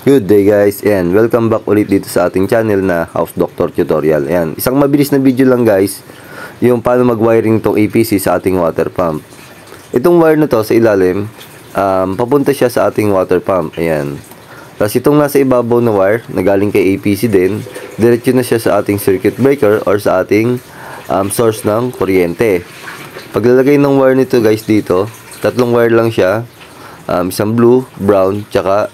Good day guys, and welcome back ulit dito sa ating channel na House Doctor Tutorial. Ayan, isang mabilis na video lang guys, yung paano mag-wiring tong APC sa ating water pump. Itong wire na to sa ilalim, papunta siya sa ating water pump. Ayan. Tapos itong nasa ibabaw na wire, na galing kay APC din, diretso na siya sa ating circuit breaker or sa ating source ng kuryente. Paglalagay ng wire nito guys dito, tatlong wire lang siya, isang blue, brown, tsaka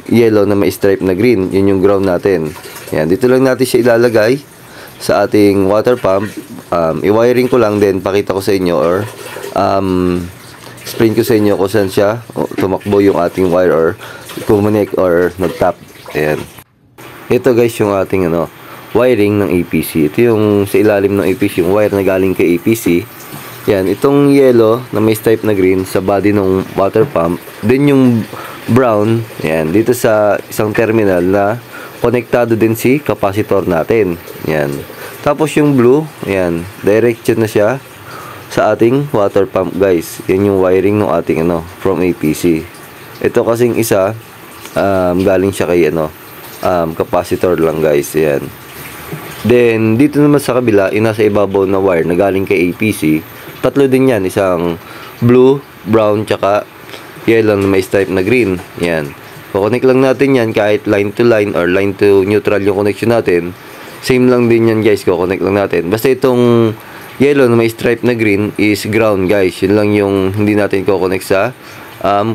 yellow na may stripe na green. Yun yung ground natin. Yan, dito lang natin siya ilalagay sa ating water pump. I-wiring ko lang din, pakita ko sa inyo or explain ko sa inyo kung saan siya tumakbo yung ating wire or connect or nag-tap. Ayan. Ito guys yung ating wiring ng APC. Ito yung sa ilalim ng APC, yung wire na galing kay APC. Yan, itong yellow na may stripe na green sa body ng water pump. Then yung brown, yan, dito sa isang terminal na konektado din si capacitor natin. Yan. Tapos yung blue, yan, direction na siya sa ating water pump guys. Yan yung wiring ng ating from APC. Ito kasing isa, galing siya kay capacitor lang guys. Yan. Then, dito naman sa kabila, nasa ibabaw na wire na galing kay APC. Tatlo din yan, isang blue, brown, tsaka yellow na may stripe na green. Yan. Kukonek lang natin yan kahit line to line or line to neutral yung connection natin. Same lang din yan guys, kukonek lang natin. Basta itong yellow na may stripe na green is ground guys. Yun lang yung hindi natin kukonek sa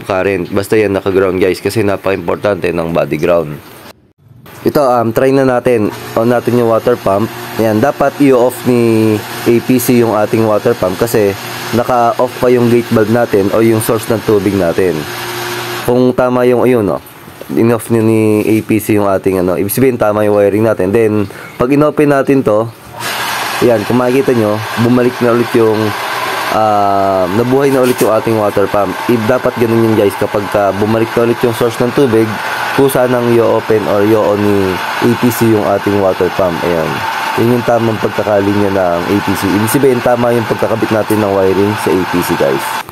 current. Basta yan naka-ground guys kasi napaka-importante ng body ground. Ito, try na natin. On natin yung water pump. Ayan, dapat i-off ni APC yung ating water pump kasi naka-off pa yung gate valve natin o yung source ng tubig natin. Kung tama yung in-off ni APC yung ating ibig sabihin tama yung wiring natin. Then, pag in-open natin to, ayan, kung makikita nyo, bumalik na ulit yung nabuhay na ulit yung ating water pump. Dapat ganun yun guys, kapag bumalik na ulit yung source ng tubig, kusa nang i-open or i-on ni APC yung ating water pump. Ayan. Yun yung tamang pagkakalinya ng APC. Ibig sabihin, tama yung pagkakabit natin ng wiring sa APC guys.